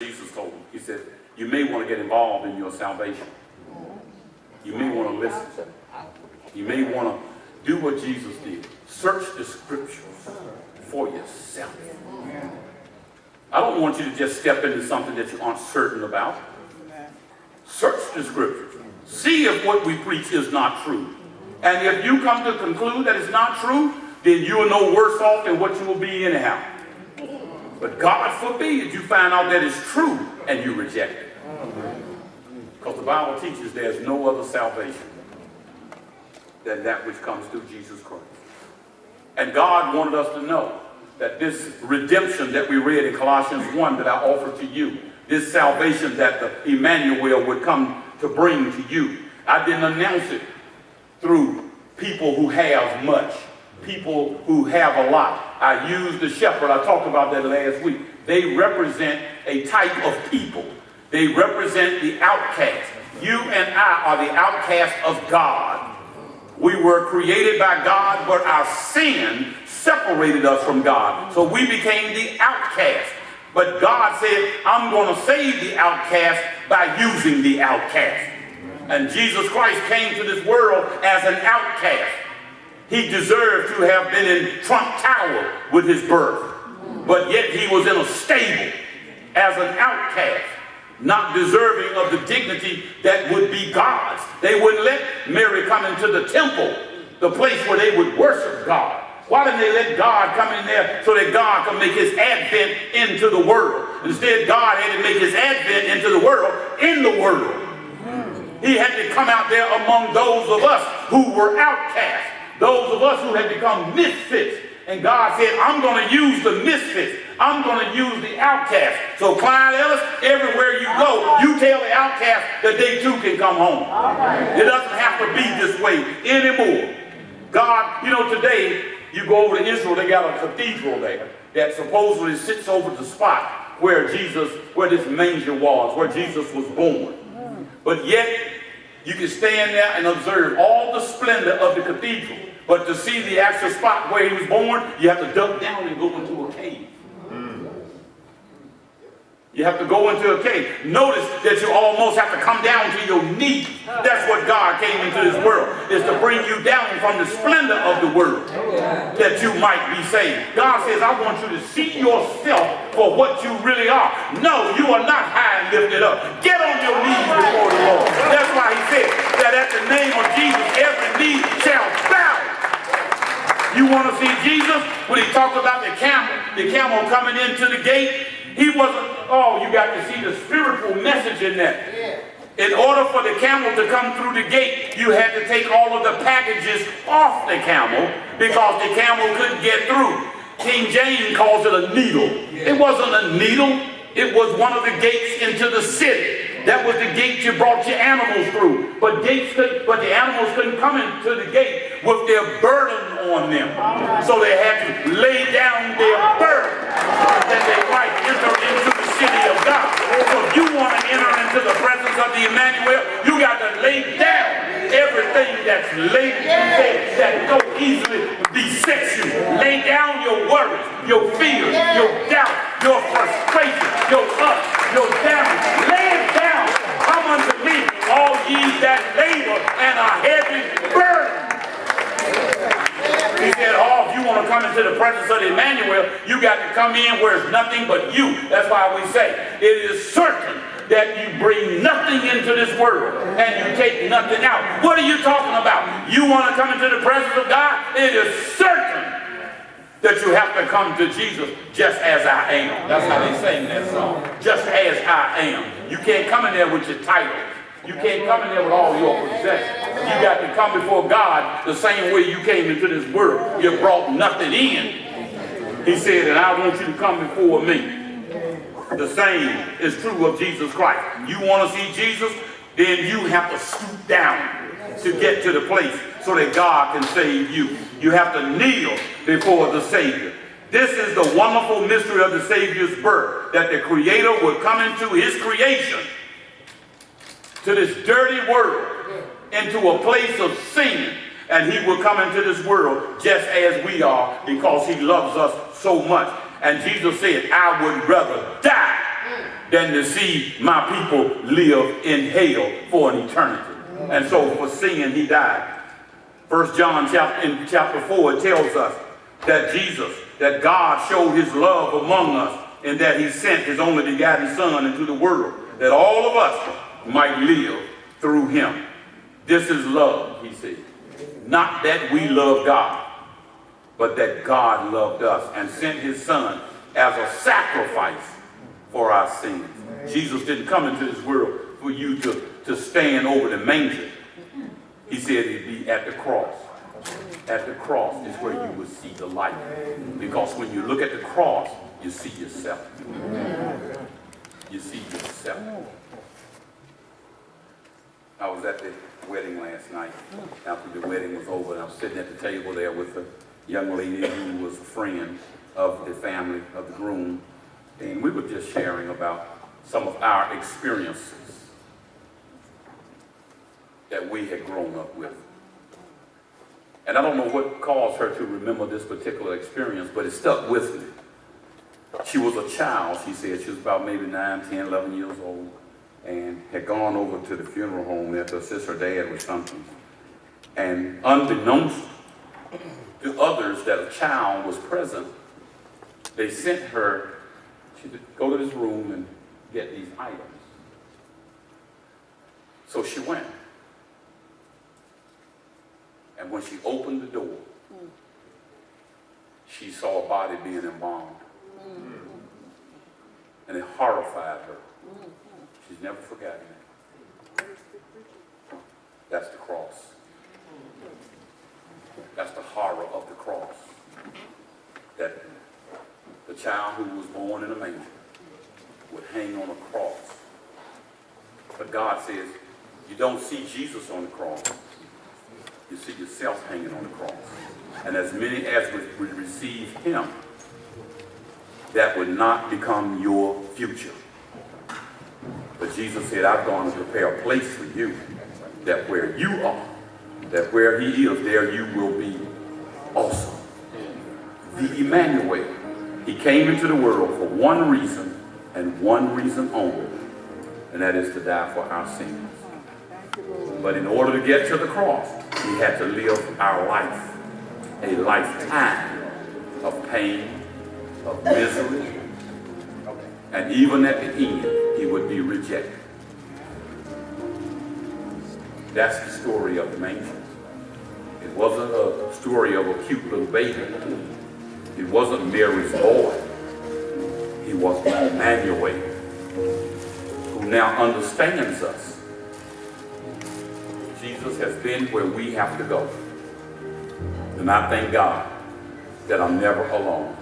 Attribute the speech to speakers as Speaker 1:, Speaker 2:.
Speaker 1: Jesus told him. He said, you may want to get involved in your salvation. You may want to listen. You may want to do what Jesus did. Search the scriptures for yourself. I don't want you to just step into something that you aren't certain about. Search the scriptures. See if what we preach is not true. And if you come to conclude that it's not true, then you are no worse off than what you will be anyhow. But God forbid you find out that it's true and you reject it. Because the Bible teaches there's no other salvation than that which comes through Jesus Christ. And God wanted us to know that this redemption that we read in Colossians 1 that I offer to you, this salvation that the Emmanuel would come to bring to you, I didn't announce it through people who have much, people who have a lot. I used the shepherd. I talked about that last week. They represent a type of people. They represent the outcast. You and I are the outcast of God. We were created by God, but our sin separated us from God. So we became the outcast. But God said, I'm going to save the outcast by using the outcast. And Jesus Christ came to this world as an outcast. He deserved to have been in Trump Tower with his birth. But yet he was in a stable as an outcast, not deserving of the dignity that would be God's. They wouldn't let Mary come into the temple, the place where they would worship God. Why didn't they let God come in there so that God could make his advent into the world? Instead, God had to make his advent into the world in the world. He had to come out there among those of us who were outcasts, those of us who had become misfits. And God said, I'm going to use the misfits. I'm going to use the outcasts. So Clyde, Ellis, everywhere you go, you tell the outcasts that they too can come home. It doesn't have to be this way anymore. God, you know, today, you go over to Israel, they got a cathedral there that supposedly sits over the spot where this manger was, where Jesus was born. But yet, you can stand there and observe all the splendor of the cathedral. But to see the actual spot where he was born, you have to duck down and go into a cave. You have to go into a cave. Notice that you almost have to come down to your knees. That's what God came into this world, is to bring you down from the splendor of the world, that you might be saved. God says, I want you to see yourself for what you really are. No, you are not high and lifted up. Get on your knees before the Lord. That's why he said that at the name of Jesus, every knee shall bow. You want to see Jesus? When he talked about the camel coming into the gate, he wasn't, oh, you got to see the spiritual message in that. In order for the camel to come through the gate, you had to take all of the packages off the camel because the camel couldn't get through. King James calls it a needle. It wasn't a needle. It was one of the gates into the city. That was the gate you brought your animals through. But the animals couldn't come into the gate with their burden on them. So they had to lay down their burden that they might enter into the city of God. So if you want to enter into the presence of the Emmanuel, you got to lay down everything that's laid that so easily besets you. Lay down your worries, your fears, your doubt, your frustration, your ups, your downs. Lay it down. Come unto me, all ye that labor and are heavy burdened. He said, oh, if you want to come into the presence of the Emmanuel, you got to come in where it's nothing but you. That's why we say, it is certain that you bring nothing into this world and you take nothing out. What are you talking about? You want to come into the presence of God? It is certain that you have to come to Jesus just as I am. That's how they sing that song. Just as I am. You can't come in there with your titles. You can't come in there with all your possessions. You got to come before God the same way you came into this world. You brought nothing in. He said, and I want you to come before me. The same is true of Jesus Christ. You want to see Jesus? Then you have to stoop down to get to the place so that God can save you. You have to kneel before the Savior. This is the wonderful mystery of the Savior's birth, that the Creator would come into his creation, to this dirty world, into a place of sin, and he will come into this world just as we are because he loves us so much. And Jesus said, I would rather die than to see my people live in hell for an eternity. And so for sin, he died. 1 John in chapter 4, it tells us that that God showed his love among us in that he sent his only begotten Son into the world, that all of us might live through him. This is love, he said. Not that we love God, but that God loved us and sent his Son as a sacrifice for our sins. Jesus didn't come into this world for you to stand over the manger. He said he'd be at the cross. At the cross is where you will see the light. Because when you look at the cross, you see yourself. You see yourself. I was at the wedding last night. After the wedding was over, and I was sitting at the table there with a young lady who was a friend of the family of the groom. And we were just sharing about some of our experiences that we had grown up with. And I don't know what caused her to remember this particular experience, but it stuck with me. She was a child, she said. She was about maybe 9, 10, 11 years old, and had gone over to the funeral home there to assist her dad with something. And unbeknownst to others that a child was present, they sent her to go to this room and get these items. So she went. And when she opened the door, she saw a body being embalmed. And it horrified her. She's never forgotten it. That's the cross. That's the horror of the cross. That the child who was born in a manger would hang on a cross. But God says, you don't see Jesus on the cross. You see yourself hanging on the cross. And as many as would receive him, that would not become your future. But Jesus said, I've gone to prepare a place for you, that where you are, that where he is, there you will be also. The Emmanuel. He came into the world for one reason and one reason only, and that is to die for our sins. But in order to get to the cross, he had to live our life, a lifetime of pain, of misery, and even at the end, he would be rejected. That's the story of the manger. It wasn't a story of a cute little baby. It wasn't Mary's boy. He was Emmanuel, who now understands us. Jesus has been where we have to go. And I thank God that I'm never alone.